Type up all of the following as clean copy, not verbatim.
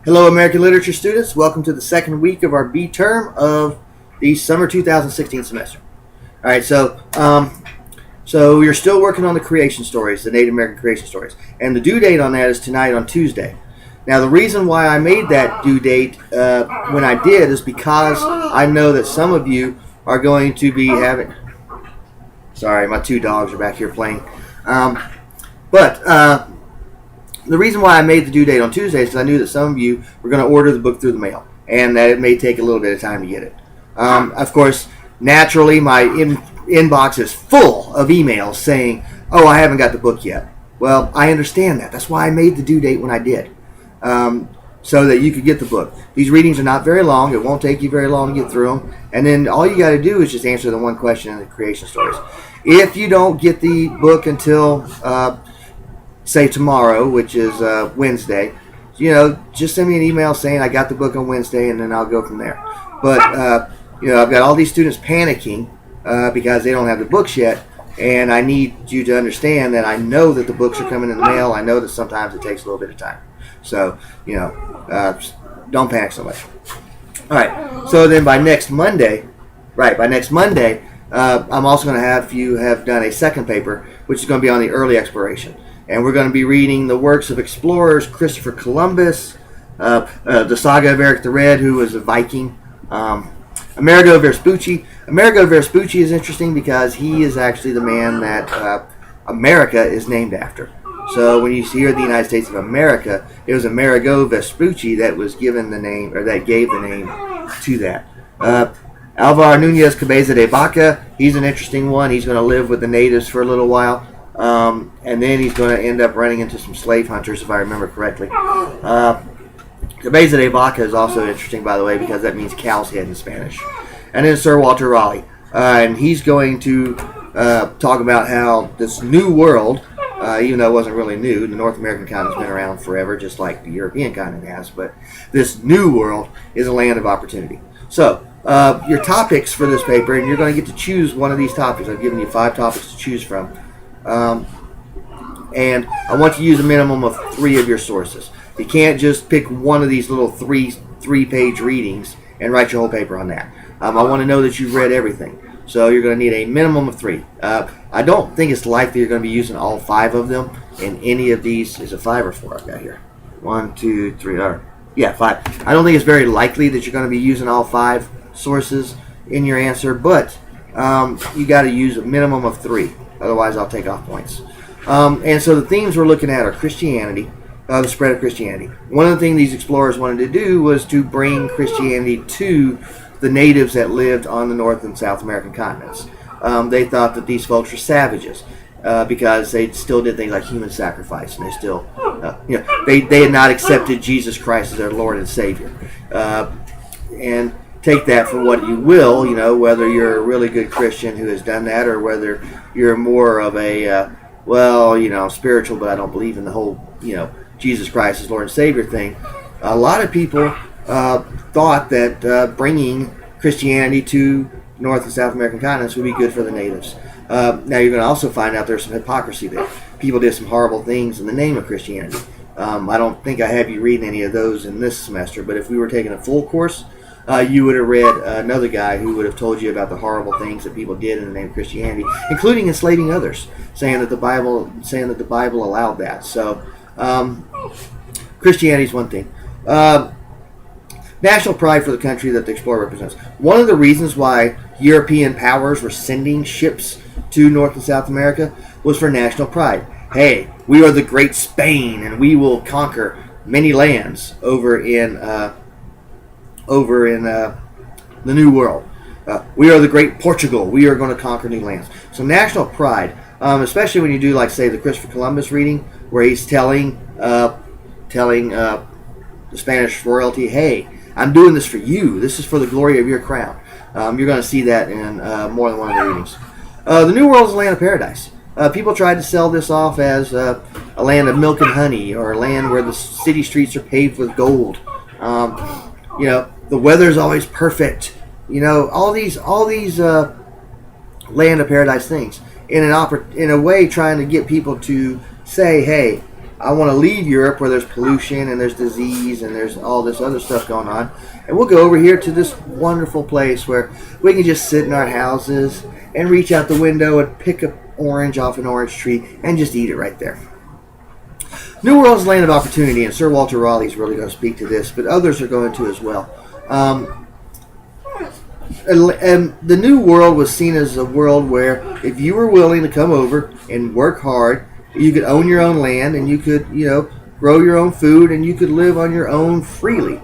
Hello, American Literature students. Welcome to the second week of our B term of the summer 2016 semester. All right, so you're still working on the creation stories, the Native American creation stories, and the due date on that is tonight on Tuesday. Now, the reason why I made that due date when I did is because I know that some of you are going to be having. Sorry, my two dogs are back here playing. But the reason why I made the due date on Tuesday is because I knew that some of you were going to order the book through the mail, and that it may take a little bit of time to get it. Of course, naturally, my inbox is full of emails saying, "Oh, I haven't got the book yet." Well, I understand that. That's why I made the due date when I did, so that you could get the book. These readings are not very long. It won't take you very long to get through them. And then all you got to do is just answer the one question in the creation stories. If you don't get the book until say tomorrow, which is Wednesday, just send me an email saying I got the book on Wednesday, and then I'll go from there. But I've got all these students panicking because they don't have the books yet, and I need you to understand that I know that the books are coming in the mail. I know that sometimes it takes a little bit of time, so don't panic so much. All right. So then by next Monday, I'm also going to have you have done a second paper, which is going to be on the early exploration. And we're going to be reading the works of explorers Christopher Columbus, the saga of Eric the Red, who was a Viking, Amerigo Vespucci. Amerigo Vespucci is interesting because he is actually the man that America is named after. So when you hear the United States of America, it was Amerigo Vespucci that was given the name, or that gave the name to that. Alvar Nunez Cabeza de Vaca, he's an interesting one. He's going to live with the natives for a little while. And then he's going to end up running into some slave hunters, if I remember correctly. Cabeza de Vaca is also interesting, by the way, because that means cow's head in Spanish. And then Sir Walter Raleigh. And he's going to talk about how this new world, even though it wasn't really new, the North American continent's been around forever, just like the European continent has, but this new world is a land of opportunity. So, your topics for this paper, and you're going to get to choose one of these topics. I've given you 5 topics to choose from. And I want you to use a minimum of 3 of your sources. You can't just pick one of these little three-page readings and write your whole paper on that. I want to know that you've read everything. So you're going to need a minimum of 3. I don't think it's likely you're going to be using all 5 of them in any of these. Is it 5 or 4 I've got here? 1, 2, 3, 5. I don't think it's very likely that you're going to be using all 5 sources in your answer, but you got to use a minimum of 3. Otherwise, I'll take off points. And so the themes we're looking at are Christianity, the spread of Christianity. One of the things these explorers wanted to do was to bring Christianity to the natives that lived on the North and South American continents. They thought that these folks were savages because they still did things like human sacrifice, and they still, they had not accepted Jesus Christ as their Lord and Savior. And take that for what you will, whether you're a really good Christian who has done that, or whether you're more of a, spiritual, but I don't believe in the whole, Jesus Christ as Lord and Savior thing. A lot of people thought that bringing Christianity to North and South American continents would be good for the natives. Now you're going to also find out there's some hypocrisy there. People did some horrible things in the name of Christianity. I don't think I have you reading any of those in this semester, but if we were taking a full course, you would have read another guy who would have told you about the horrible things that people did in the name of Christianity, including enslaving others, saying that the Bible allowed that. So, Christianity is one thing. National pride for the country that the explorer represents. One of the reasons why European powers were sending ships to North and South America was for national pride. Hey, we are the great Spain, and we will conquer many lands over in the New World. We are the great Portugal. We are going to conquer new lands. So national pride, especially when you do, like, say, the Christopher Columbus reading, where he's telling the Spanish royalty, hey, I'm doing this for you. This is for the glory of your crown. You're going to see that in more than one of the readings. The New World is a land of paradise. People tried to sell this off as a land of milk and honey, or a land where the city streets are paved with gold. The weather's always perfect. All these land of paradise things. In a way, trying to get people to say, hey, I want to leave Europe where there's pollution and there's disease and there's all this other stuff going on. And we'll go over here to this wonderful place where we can just sit in our houses and reach out the window and pick an orange off an orange tree and just eat it right there. New World is a land of opportunity, and Sir Walter Raleigh is really going to speak to this, but others are going to as well. And the New World was seen as a world where if you were willing to come over and work hard, you could own your own land and you could, grow your own food and you could live on your own freely.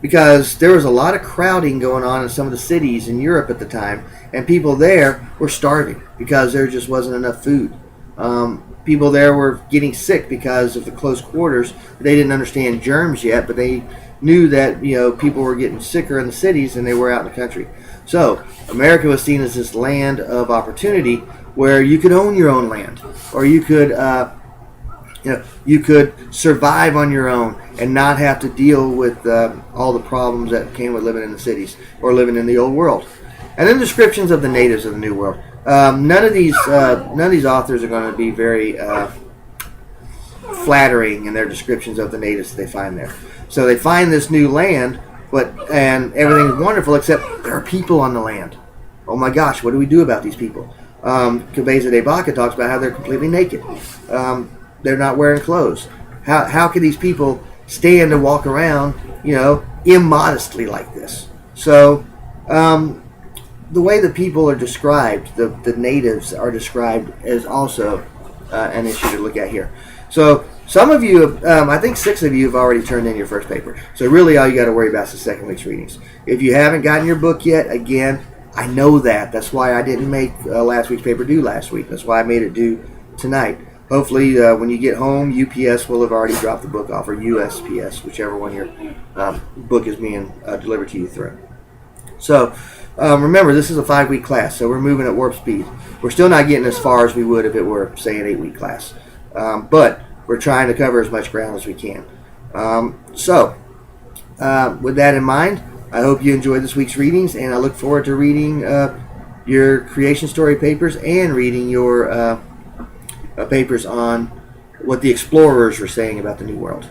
Because there was a lot of crowding going on in some of the cities in Europe at the time, and people there were starving because there just wasn't enough food. People there were getting sick because of the close quarters. They didn't understand germs yet, but they knew that people were getting sicker in the cities than they were out in the country. So America was seen as this land of opportunity where you could own your own land, or you could you could survive on your own and not have to deal with all the problems that came with living in the cities or living in the old world. And then descriptions of the natives of the New World. None of these authors are going to be very flattering in their descriptions of the natives they find there. So they find this new land, and everything's wonderful except there are people on the land. Oh my gosh, what do we do about these people? Cabeza de Vaca talks about how they're completely naked. They're not wearing clothes. How can these people stand and walk around, immodestly like this? So the way the people are described, the natives are described, as also an issue to look at here. So some of you, I think 6 of you have already turned in your first paper. So really all you got to worry about is the second week's readings. If you haven't gotten your book yet, again, I know that. That's why I didn't make last week's paper due last week. That's why I made it due tonight. Hopefully when you get home, UPS will have already dropped the book off, or USPS, whichever one your book is being delivered to you through. So remember, this is a 5-week class, so we're moving at warp speed. We're still not getting as far as we would if it were, say, an 8-week class. But we're trying to cover as much ground as we can. With that in mind, I hope you enjoyed this week's readings, and I look forward to reading your creation story papers and reading your papers on what the explorers were saying about the New World.